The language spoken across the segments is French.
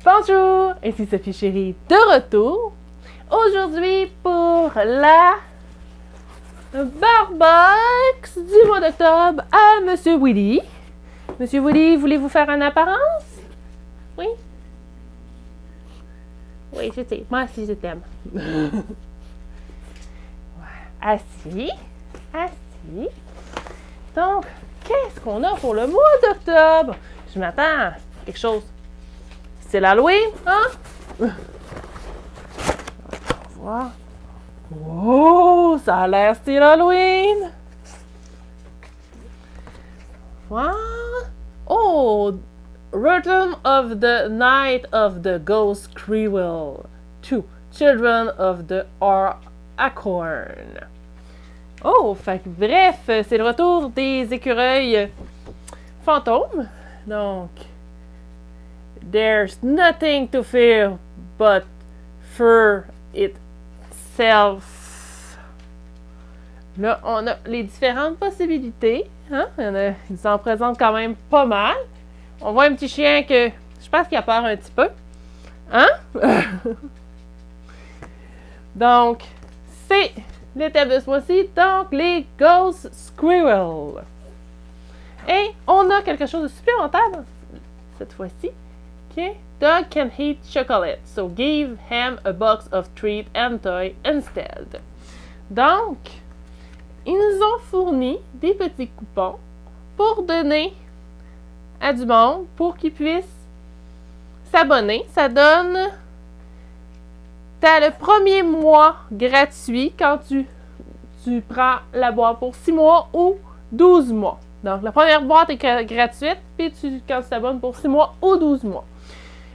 Bonjour, ici Sophie Chérie de retour. Aujourd'hui pour la Barbox du mois d'octobre à Monsieur Willy. Monsieur Willy, voulez-vous faire une apparence? Oui? Oui, je sais. Moi aussi, je t'aime. Assis. Assis. Donc, qu'est-ce qu'on a pour le mois d'octobre? Je m'attends à quelque chose. C'est l'Halloween, hein? On va voir. Oh, ça a l'air style Halloween. Wow. Oh, Rhythm of the Night of the Ghost Squirrel. 2. Children of the Acorn. Oh, fait que bref, c'est le retour des écureuils fantômes. Donc, there's nothing to fear but fear itself. Là, on a les différentes possibilités. Hein? Ils en présentent quand même pas mal. On voit un petit chien que je pense qu'il a peur un petit peu. Hein? Donc, c'est le thème de ce mois-ci. Donc, les Ghost Squirrels. Et on a quelque chose de supplémentaire cette fois-ci. Okay. Dog can eat chocolate, so give him a box of treats and toy instead. Donc, ils nous ont fourni des petits coupons pour donner à du monde pour qu'ils puissent s'abonner. Ça donne... T'as le premier mois gratuit quand tu prends la boîte pour 6 mois ou 12 mois. Donc, la première boîte est gratuite, puis quand tu t'abonnes pour 6 mois ou 12 mois.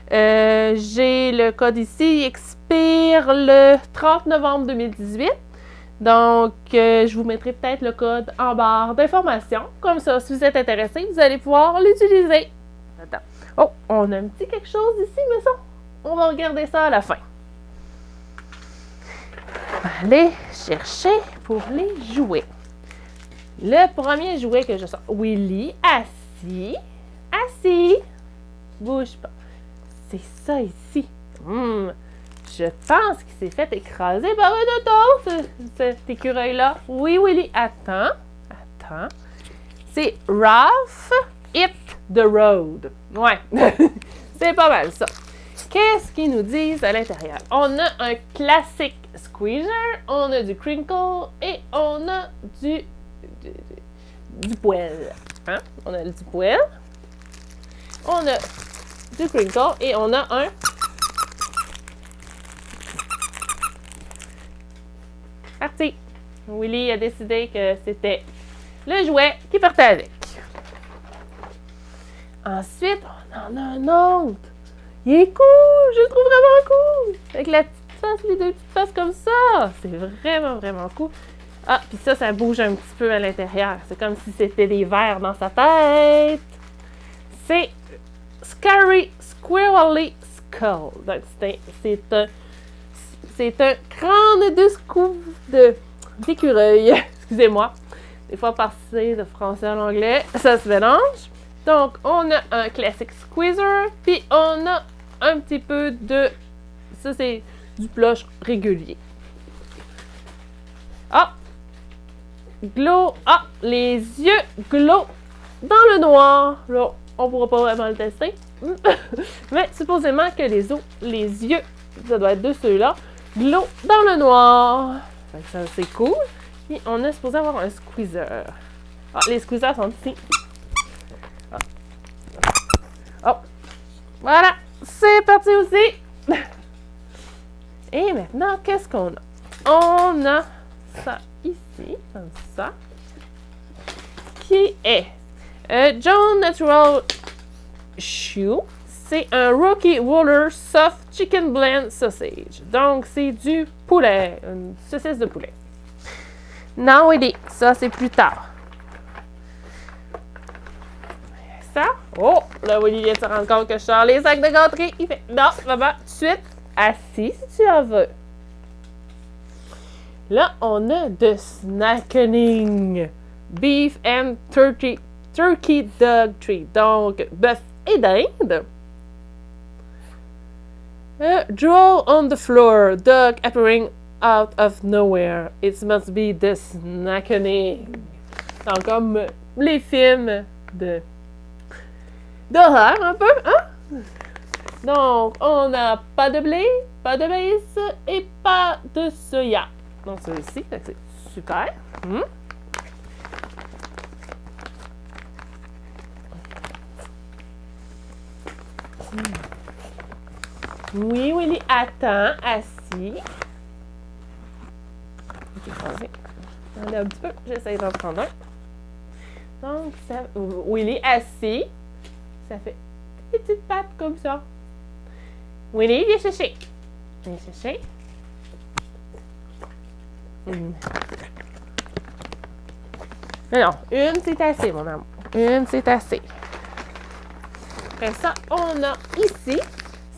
J'ai le code ici, il expire le 30 novembre 2018. Donc, je vous mettrai peut-être le code en barre d'informations. Comme ça, si vous êtes intéressé, vous allez pouvoir l'utiliser. Attends. Oh, on a un petit quelque chose ici, mais ça, on va regarder ça à la fin. On va aller chercher pour les jouets. Le premier jouet que je sors. Willy, assis. Assis. Bouge pas. C'est ça ici. Je pense qu'il s'est fait écraser par un auto, cet écureuil-là. Oui, Willy, attends. Attends. C'est Ralph Hit the Road. Ouais. C'est pas mal ça. Qu'est-ce qu'ils nous disent à l'intérieur? On a un classique squeezer, on a du crinkle et on a du poêle. Hein? On a du poêle. On a du crinkle et on a un parti. Willy a décidé que c'était le jouet qui partait avec. Ensuite, on en a un autre. Il est cool, je le trouve vraiment cool. Avec la petite face, les deux petites faces comme ça. C'est vraiment, vraiment cool. Ah, puis ça bouge un petit peu à l'intérieur. C'est comme si c'était des vers dans sa tête. C'est Scary Squirrely Skull. Donc, c'est un crâne d'écureuil. Excusez-moi. Des fois, passer de français à l'anglais, ça se mélange. Donc, on a un classic squeezer, puis on a un petit peu de... Ça, c'est du plush régulier. Ah! Glow. Ah! Les yeux glow dans le noir. Là, on ne pourra pas vraiment le tester. Mais supposément que les yeux, ça doit être de ceux-là, glow dans le noir. Fait que ça, c'est cool. Puis, on est supposé avoir un squeezer. Ah, les squeezers sont ici. Ah. Oh! Voilà! C'est parti aussi! Et maintenant, qu'est-ce qu'on a? On a ça ici, comme ça, qui est John Natural Shoe. C'est un Rocky Roller Soft Chicken Blend Sausage. Donc, c'est du poulet, une saucisse de poulet. Non, oui, ça, c'est plus tard. Ça. Oh, là, Willy vient de se rendre compte que je sors les sacs de gâterie. Il fait, non, maman, tout de suite, assis si tu en veux. Là, on a de snackening. Beef and turkey dog treat. Donc, bœuf et dinde. Draw on the floor, dog appearing out of nowhere. It must be the Snackening. Donc, comme les films d'horreur, un peu, hein? Donc, on n'a pas de blé, pas de maïs et pas de soya. Donc, celui-ci, c'est super. Oui, Willy, attends, assis. Ok, croisé. On a un petit peu, j'essaie d'en prendre un. Donc, ça, Willy, assis. Ça fait des petites pattes comme ça. Willy, viens chercher. Viens chercher. Non, une, c'est assez, mon amour. Une, c'est assez. Après ça, on a ici,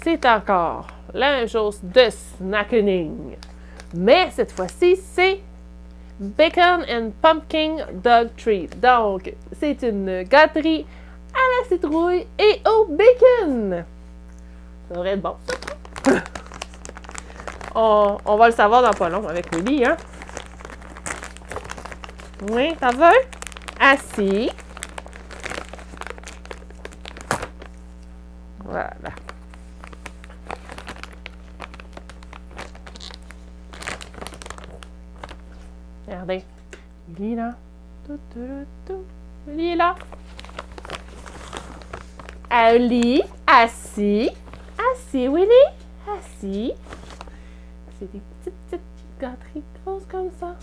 c'est encore la même chose de Snackening. Mais cette fois-ci, c'est Bacon and Pumpkin Dog Treat. Donc, c'est une gâterie à la citrouille et au bacon. Ça devrait être bon. On va le savoir dans pas long avec Willy, hein? Oui, t'en veux? Assis. Voilà. Regardez. Willy, là. Willy, là. Willy, assis. Assis, Willy. Assis. C'est des petites gâteries grosses comme ça.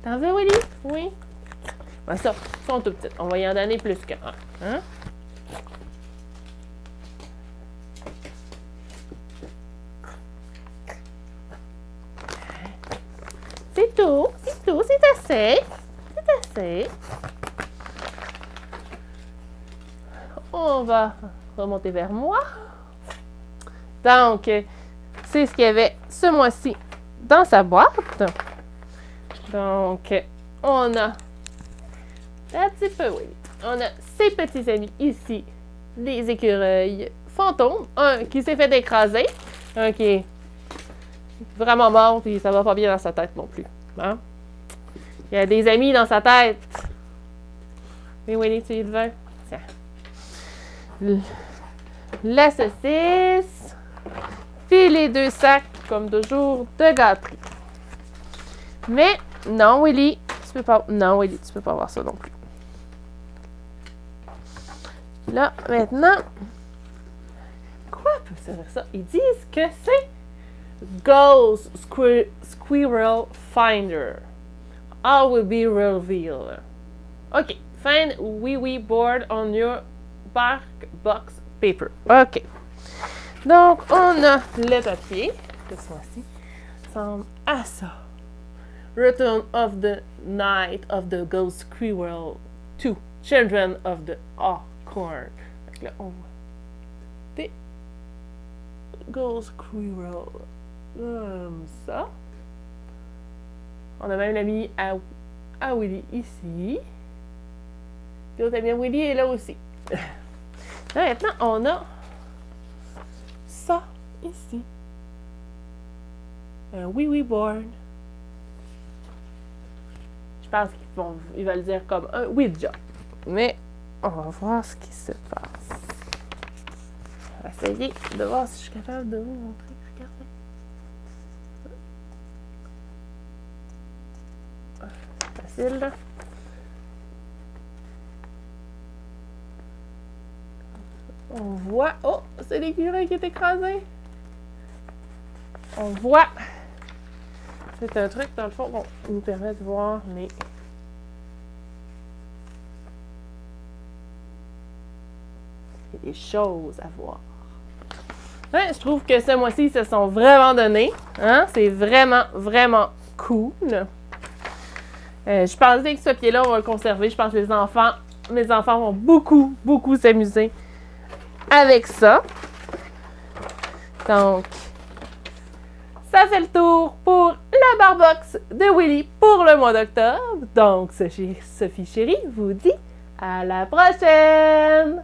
T'en veux, Willy? Oui. Ben ça, sont tout petites. On va y en donner plus qu'un. Hein? C'est tout, c'est assez. C'est assez. On va remonter vers moi. Donc, c'est ce qu'il y avait ce mois-ci dans sa boîte. Donc, on a un petit peu, oui. On a ces petits amis ici, les écureuils fantômes. Un qui s'est fait écraser, un qui est vraiment mort et ça va pas bien dans sa tête non plus. Hein? Il y a des amis dans sa tête. Mais Willy, tu le veux? Tiens. La saucisse. Puis les deux sacs, comme toujours, de gâterie. Mais non, Willy, tu peux pas. Non, Willy, tu peux pas avoir ça non plus. Là, maintenant, quoi peut servir ça? Ils disent que c'est Ghost Squirrel Finder. All will be revealed. OK. Find wee board on your bark box paper. OK. Donc, on a le papier. Ce mois-ci ressemble à ça. Return of the Night of the Ghost Squirrel 2. Children of the Acorn. Donc là, on voit des Ghost Squirrel comme ça. On a même l'ami à Willy ici. L'autre ami à Willy est là aussi. Là, maintenant, on a ça ici. Un wee board. Je pense qu'ils veulent dire comme un Ouija. Mais on va voir ce qui se passe. On va essayer de voir si je suis capable de vous montrer. Regardez. C'est facile, là. On voit... Oh! C'est l'écureuil qui est écrasé! On voit... C'est un truc, dans le fond, qui nous permet de voir les... Il y a des choses à voir. Ouais, je trouve que ce mois-ci, ils se sont vraiment donnés. Hein? C'est vraiment, vraiment cool. Je pensais que ce pied-là, on va le conserver. Je pense que mes enfants vont beaucoup s'amuser avec ça. Donc, ça fait le tour pour la barbox de Willy pour le mois d'octobre. Donc, Sophie Chérie vous dit à la prochaine!